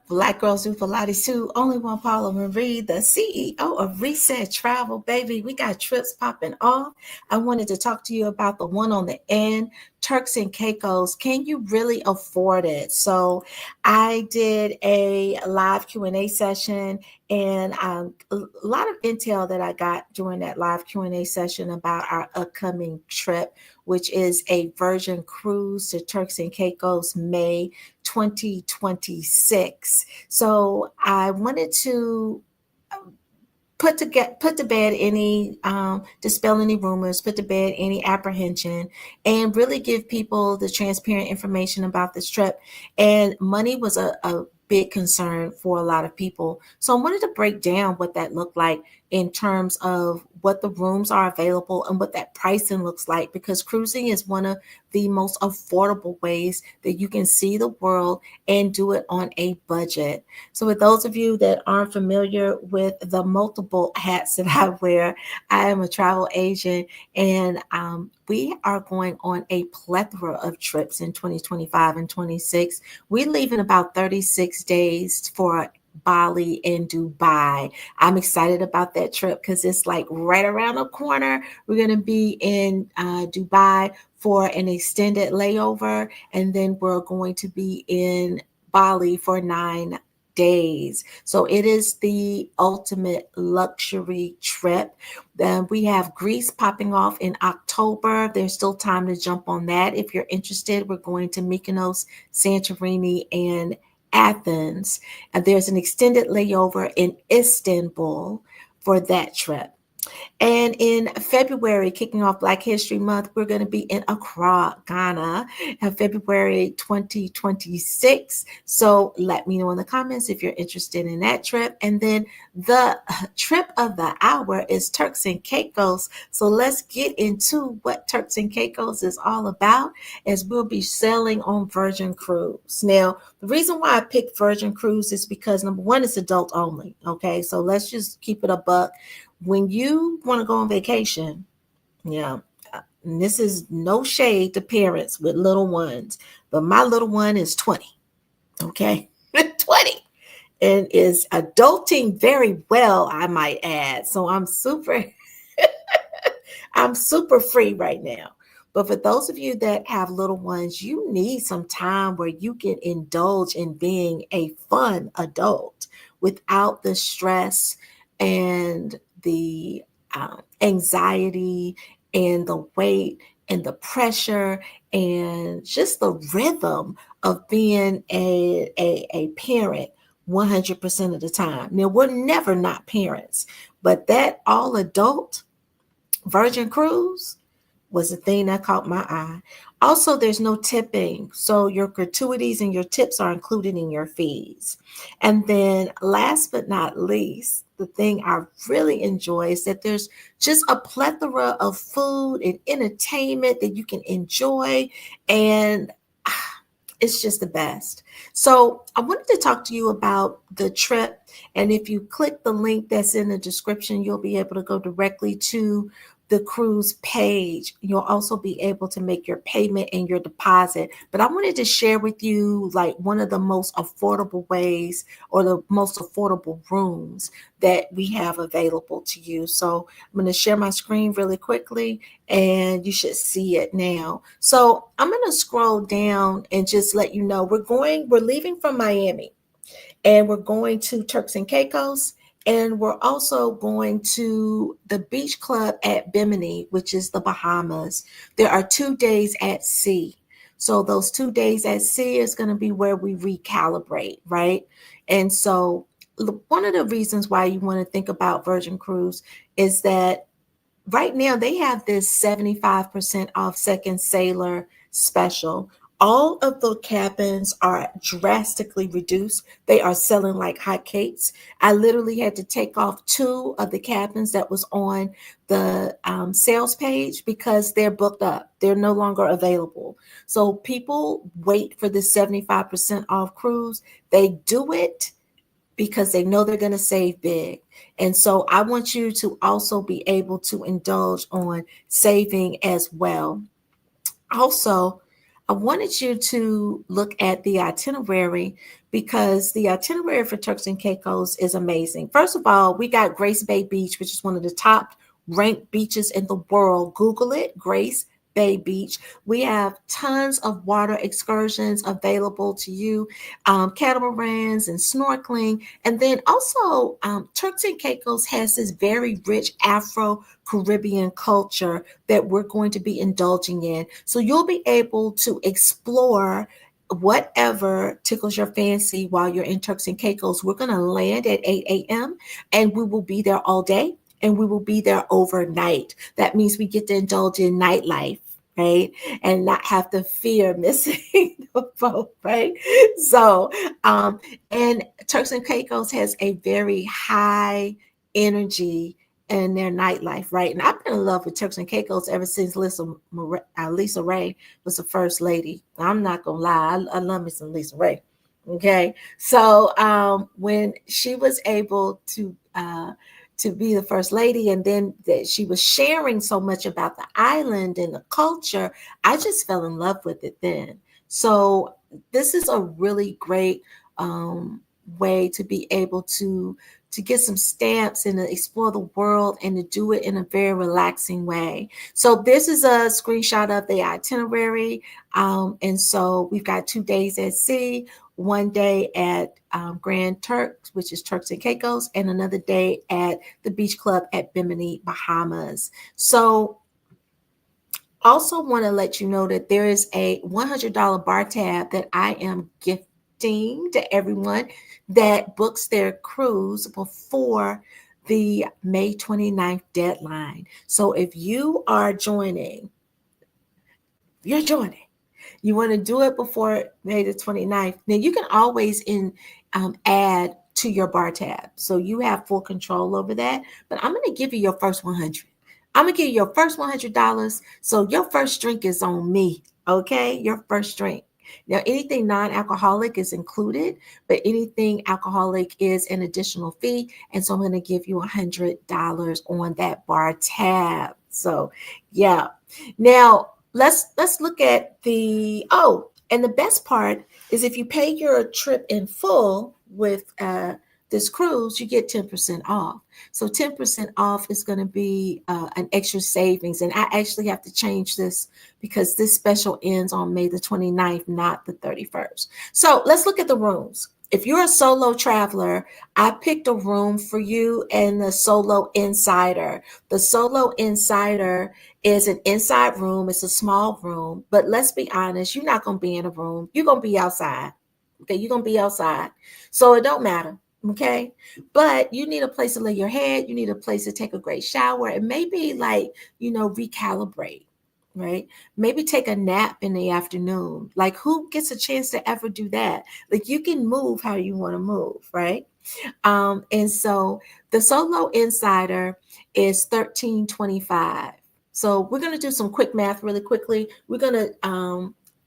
Black Girls Do Pilates too. Only one Paula Marie, the CEO of Reset Travel, baby. We got trips popping off. I wanted to talk to you about the one on the end, Turks and Caicos. Can you really afford it? So I did a live Q&A session, and a lot of intel that I got during that live Q&A session about our upcoming trip, which is a Virgin cruise to Turks and Caicos, May 2026. So I wanted to put to bed any dispel any rumors, put to bed any apprehension, and really give people the transparent information about this trip. And money was a big concern for a lot of people, so I wanted to break down what that looked like in terms of what the rooms are available and what that pricing looks like, because cruising is one of the most affordable ways that you can see the world and do it on a budget. So, with those of you that aren't familiar with the multiple hats that I wear, I am a travel agent, and we are going on a plethora of trips in 2025 and 26. We leave in about 36 days for Bali and Dubai. I'm excited about that trip because it's like right around the corner. We're going to be in Dubai for an extended layover, and then we're going to be in Bali for 9 days. So it is the ultimate luxury trip. Then we have Greece popping off in October. There's still time to jump on that. If you're interested, we're going to Mykonos, Santorini, and Athens. And there's an extended layover in Istanbul for that trip. And in February, kicking off Black History Month, we're going to be in Accra, Ghana, in February 2026. So let me know in the comments if you're interested in that trip. And then the trip of the hour is Turks and Caicos. So let's get into what Turks and Caicos is all about, as we'll be sailing on Virgin Cruise. Now, the reason why I picked Virgin Cruise is because, number one, it's adult only. Okay, so let's just keep it a buck. When you want to go on vacation, yeah, and this is no shade to parents with little ones, but my little one is 20, okay? 20, and is adulting very well, I might add. So I'm super free right now. But for those of you that have little ones, you need some time where you can indulge in being a fun adult without the stress and the anxiety and the weight and the pressure and just the rhythm of being a parent 100% of the time. Now, we're never not parents, but that all adult Virgin Cruise was the thing that caught my eye. Also, there's no tipping, so your gratuities and your tips are included in your fees. And then last but not least, the thing I really enjoy is that there's just a plethora of food and entertainment that you can enjoy, and it's just the best. So I wanted to talk to you about the trip. And if you click the link that's in the description, you'll be able to go directly to the cruise page. You'll also be able to make your payment and your deposit. But I wanted to share with you like one of the most affordable ways, or the most affordable rooms that we have available to you. So I'm going to share my screen really quickly, and you should see it now. So I'm going to scroll down and just let you know we're leaving from Miami, and we're going to Turks and Caicos, and we're also going to the beach club at Bimini, which is the Bahamas. There are 2 days at sea. So those 2 days at sea is going to be where we recalibrate, right? And so one of the reasons why you want to think about Virgin Cruise is that right now they have this 75% off second sailor special. All of the cabins are drastically reduced. They are selling like hotcakes. I literally had to take off 2 of the cabins that was on the sales page because they're booked up. They're no longer available. So people wait for this 75% off cruise. They do it because they know they're going to save big. And so I want you to also be able to indulge on saving as well. Also, I wanted you to look at the itinerary because the itinerary for Turks and Caicos is amazing. First of all, we got Grace Bay Beach, which is one of the top ranked beaches in the world. Google it, Grace Bay Beach. We have tons of water excursions available to you, catamarans and snorkeling. And then also, Turks and Caicos has this very rich Afro Caribbean culture that we're going to be indulging in. So you'll be able to explore whatever tickles your fancy while you're in Turks and Caicos. We're going to land at 8 a.m. and we will be there all day and we will be there overnight. That means we get to indulge in nightlife, right? And not have to fear missing the boat, right? So, and Turks and Caicos has a very high energy in their nightlife, right? And I've been in love with Turks and Caicos ever since Lisa Ray was the first lady. I'm not gonna lie, I love me some Lisa Ray. Okay, so when she was able to be the first lady, and then that she was sharing so much about the island and the culture, I just fell in love with it then. So this is a really great way to be able to get some stamps and to explore the world and to do it in a very relaxing way. So this is a screenshot of the itinerary. And so we've got 2 days at sea, 1 day at Grand Turks, which is Turks and Caicos, and another day at the beach club at Bimini, Bahamas. So also want to let you know that there is a $100 bar tab that I am gifting to everyone that books their cruise before the May 29th deadline. So if you are joining, you're joining. You want to do it before May the 29th. Now you can always add to your bar tab. So you have full control over that. But I'm going to give you your first 100. I'm going to give you your first $100. So your first drink is on me. Okay. Your first drink. Now, anything non-alcoholic is included, but anything alcoholic is an additional fee. And so I'm going to give you $100 on that bar tab. So yeah. Now let's look at and the best part is if you pay your trip in full with this cruise, you get 10% off. So 10% off is going to be an extra savings. And I actually have to change this because this special ends on May the 29th, not the 31st. So let's look at the rooms. If you're a solo traveler, I picked a room for you in the Solo Insider. The Solo Insider is an inside room. It's a small room, but let's be honest, you're not going to be in a room. You're going to be outside. Okay, you're going to be outside. So it don't matter. Okay, but you need a place to lay your head. You need a place to take a great shower and maybe recalibrate, right? Maybe take a nap in the afternoon. Like who gets a chance to ever do that? Like you can move how you want to move, right? And so the Solo Insider is $13.25. So we're going to do some quick math really quickly. We're going to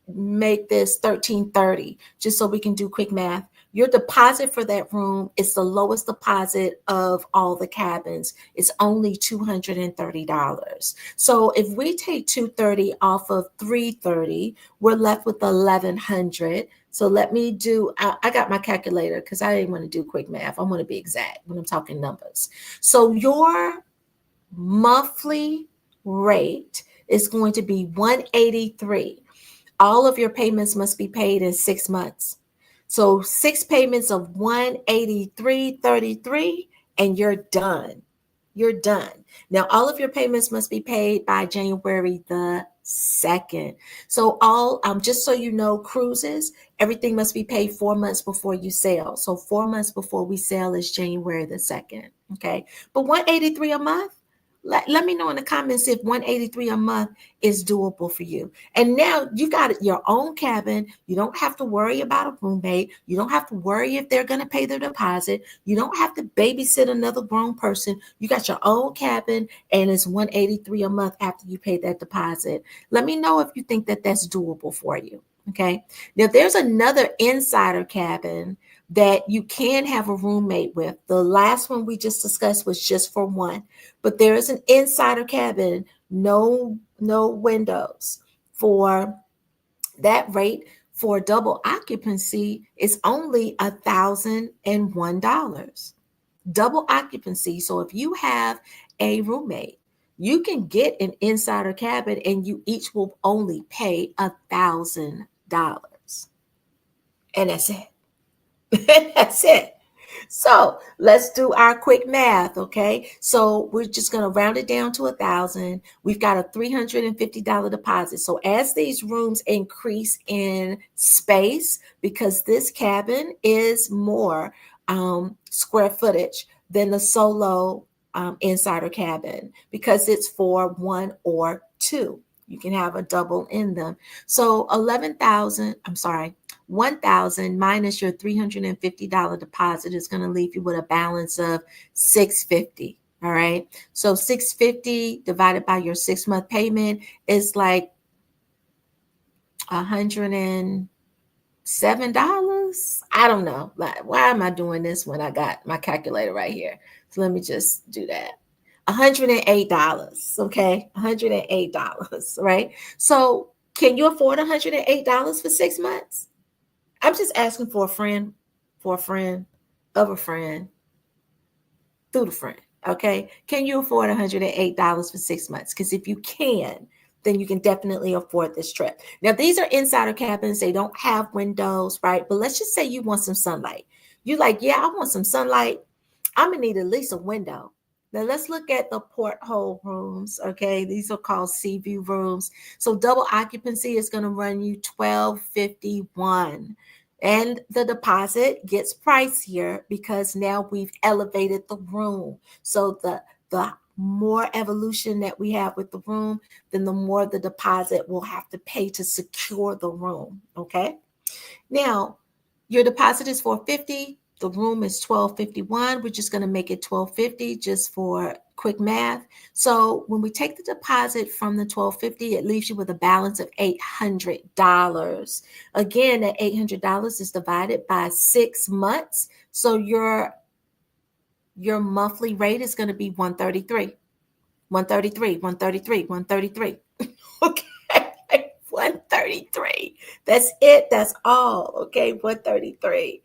make this $13.30 just so we can do quick math. Your deposit for that room is the lowest deposit of all the cabins. It's only $230. So if we take $230 off of $330, we're left with $1,100. So let me do, I got my calculator because I didn't want to do quick math. I want to be exact when I'm talking numbers. So your monthly rate is going to be $183. All of your payments must be paid in 6 months. So 6 payments of $183.33 and you're done. You're done. Now, all of your payments must be paid by January the 2nd. So just so you know, cruises, everything must be paid 4 months before you sail. So 4 months before we sail is January the 2nd. Okay. But $183 a month, let me know in the comments if $183 a month is doable for you. And now you got your own cabin. You don't have to worry about a roommate. You don't have to worry if they're going to pay their deposit. You don't have to babysit another grown person. You got your own cabin and it's $183 a month after you pay that deposit. Let me know if you think that that's doable for you. Okay. Now there's another insider cabin that you can have a roommate with. The last one we just discussed was just for one, but there is an insider cabin, no windows, for That rate for double occupancy is only $1,001. Double occupancy. So if you have a roommate, you can get an insider cabin and you each will only pay $1,000. And that's it. That's it. So let's do our quick math, okay? So we're just going to round it down to 1,000. We've got a $350 deposit. So as these rooms increase in space, because this cabin is more square footage than the solo insider cabin, because it's for one or two. You can have a double in them. So 1,000 minus your $350 deposit is going to leave you with a balance of $650. All right. So $650 divided by your 6-month payment is like $107. I don't know. Like, why am I doing this when I got my calculator right here? So let me just do that. $108. Okay. $108. Right. So can you afford $108 for 6 months? I'm just asking for a friend of a friend through the friend. Okay. Can you afford $108 for 6 months? Because if you can, then you can definitely afford this trip. Now, these are insider cabins. They don't have windows, right? But let's just say you want some sunlight. You're like, yeah, I want some sunlight. I'm going to need at least a window. Now let's look at the porthole rooms. Okay, these are called sea view rooms. So double occupancy is going to run you $1,251. And the deposit gets pricier because now we've elevated the room. So the more evolution that we have with the room, then the more the deposit will have to pay to secure the room. Okay. Now, your deposit is $450. The room is $1,251. We're just going to make it $1,250 just for quick math. So when we take the deposit from the $1,250, it leaves you with a balance of $800. Again, that $800 is divided by 6 months. So your monthly rate is going to be $133. $133. Okay. $133. That's it. That's all. Okay. $133.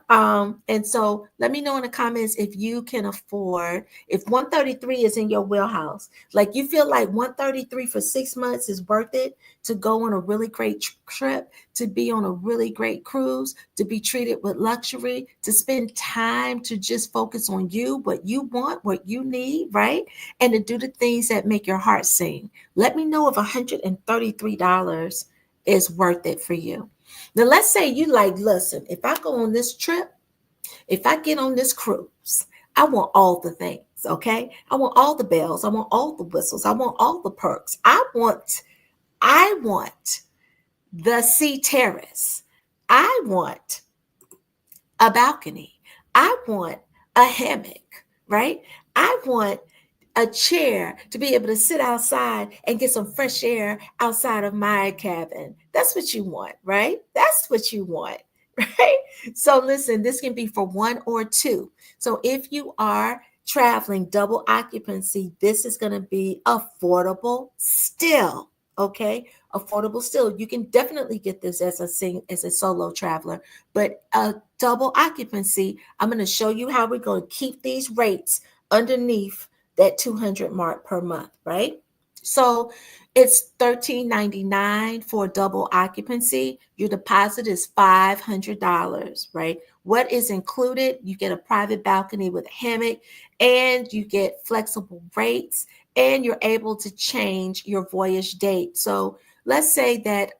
And so let me know in the comments if you can afford, if 133 is in your wheelhouse, like you feel like 133 for 6 months is worth it to go on a really great trip, to be on a really great cruise, to be treated with luxury, to spend time to just focus on you, what you want, what you need, right? And to do the things that make your heart sing. Let me know if $133 is worth it for you. Now, let's say you like, listen, if I go on this trip, if I get on this cruise, I want all the things, okay? I want all the bells. I want all the whistles. I want all the perks. I want the sea terrace. I want a balcony. I want a hammock, right? I want a chair to be able to sit outside and get some fresh air outside of my cabin. That's what you want, right? That's what you want, right? So listen, this can be for one or two. So if you are traveling double occupancy, this is going to be affordable still. Okay, affordable still. You can definitely get this as a solo traveler, but a double occupancy, I'm going to show you how we're going to keep these rates underneath that 200 mark per month, right? So it's $1,399 for double occupancy. Your deposit is $500, right? What is included? You get a private balcony with a hammock, and you get flexible rates, and you're able to change your voyage date. So let's say that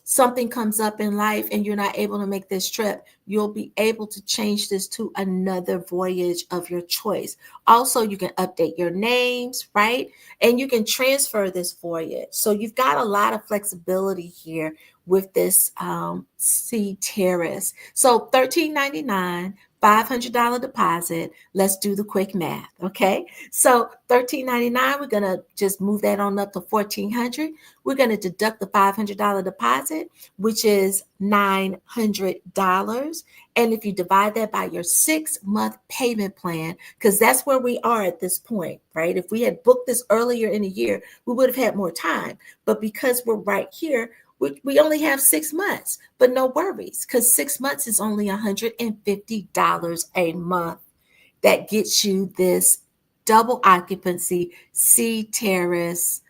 something comes up in life and you're not able to make this trip, you'll be able to change this to another voyage of your choice. Also, you can update your names, right? And you can transfer this voyage. So you've got a lot of flexibility here with this sea terrace. So $1,399, $500 deposit. Let's do the quick math, okay? So $1,399, we're going to just move that on up to $1,400. We're going to deduct the $500 deposit, which is $900. And if you divide that by your 6-month payment plan, because that's where we are at this point, right? If we had booked this earlier in the year, we would have had more time. But because we're right here, We only have 6 months, but no worries, because 6 months is only $150 a month. That gets you this double occupancy sea terrace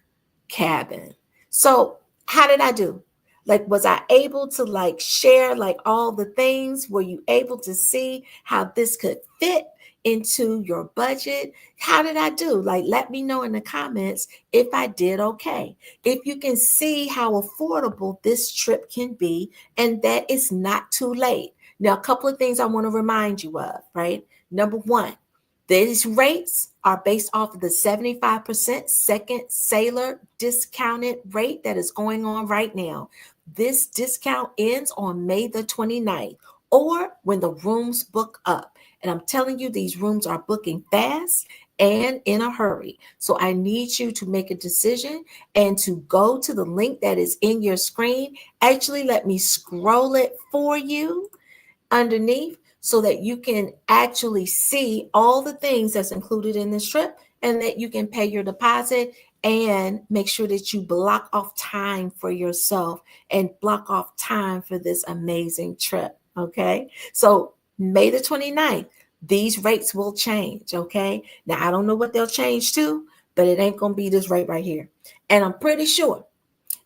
cabin. So how did I do? Like, was I able to like share like all the things? Were you able to see how this could fit into your budget? How did I do? Like, let me know in the comments if I did okay. If you can see how affordable this trip can be and that it's not too late. Now, a couple of things I want to remind you of, right? Number one, these rates are based off of the 75% second sailor discounted rate that is going on right now. This discount ends on May the 29th or when the rooms book up. And I'm telling you, these rooms are booking fast and in a hurry. So I need you to make a decision and to go to the link that is in your screen. Actually, let me scroll it for you underneath so that you can actually see all the things that's included in this trip and that you can pay your deposit and make sure that you block off time for yourself and block off time for this amazing trip. Okay. So May the 29th, these rates will change. Okay. Now, I don't know what they'll change to, but it ain't going to be this rate right here. And I'm pretty sure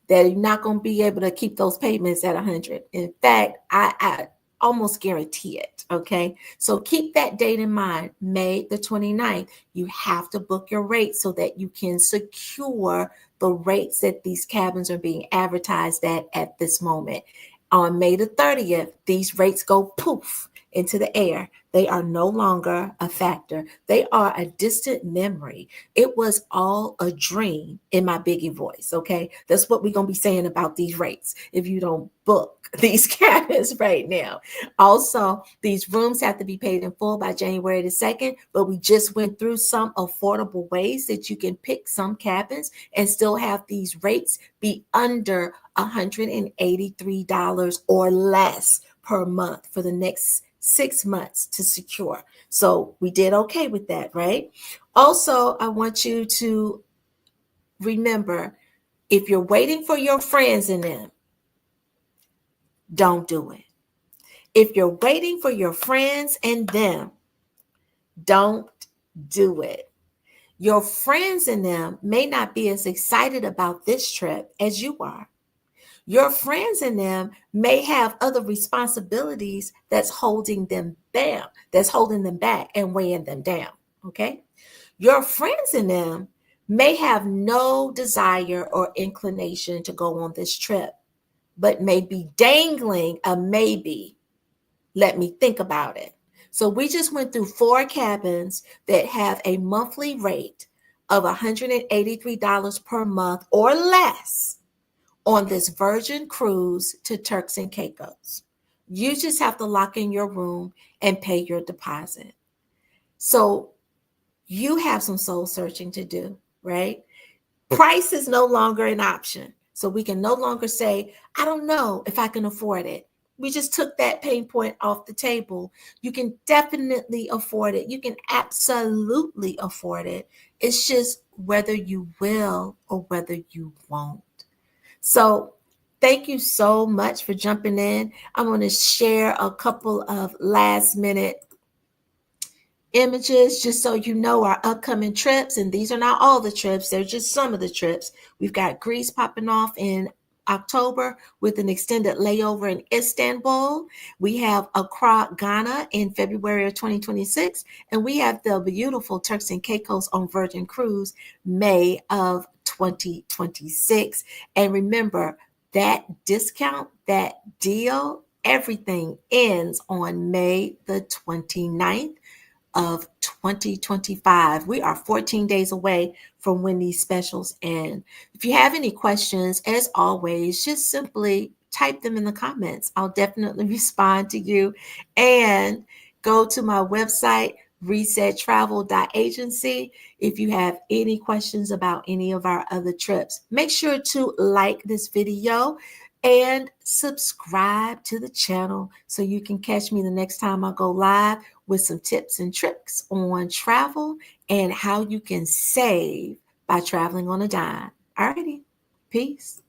that you're not going to be able to keep those payments at 100. In fact, I almost guarantee it. Okay. So keep that date in mind. May the 29th, you have to book your rate so that you can secure the rates that these cabins are being advertised at this moment. On May the 30th, these rates go poof into the air. They are no longer a factor. They are a distant memory. It was all a dream in my Biggie voice. Okay. That's what we're going to be saying about these rates if you don't book these cabins right now. Also, these rooms have to be paid in full by January the 2nd, but we just went through some affordable ways that you can pick some cabins and still have these rates be under $183 or less per month for the next 6 months to secure. So we did okay with that, right? Also, I want you to remember, if you're waiting for your friends and them, don't do it. If you're waiting for your friends and them, don't do it. Your friends and them may not be as excited about this trip as you are. Your friends and them may have other responsibilities that's holding them down, that's holding them back and weighing them down. Okay. Your friends and them may have no desire or inclination to go on this trip, but may be dangling a maybe. Let me think about it. So we just went through 4 cabins that have a monthly rate of $183 per month or less on this Virgin cruise to Turks and Caicos. You just have to lock in your room and pay your deposit. So you have some soul searching to do, right? Price is no longer an option. So we can no longer say, I don't know if I can afford it. We just took that pain point off the table. You can definitely afford it. You can absolutely afford it. It's just whether you will or whether you won't. So thank you so much for jumping in. I'm going to share a couple of last minute images just so you know our upcoming trips. And these are not all the trips, they're just some of the trips. We've got Greece popping off in October with an extended layover in Istanbul. We have Accra, Ghana in February of 2026. And we have the beautiful Turks and Caicos on Virgin Cruise, May of 2026. And remember, that discount, that deal, everything ends on May the 29th of 2025. We are 14 days away from when these specials end. If you have any questions, as always, just simply type them in the comments. I'll definitely respond to you. And go to my website, resettravel.agency, if you have any questions about any of our other trips. Make sure to like this video and subscribe to the channel so you can catch me the next time I go live with some tips and tricks on travel and how you can save by traveling on a dime. Alrighty, peace.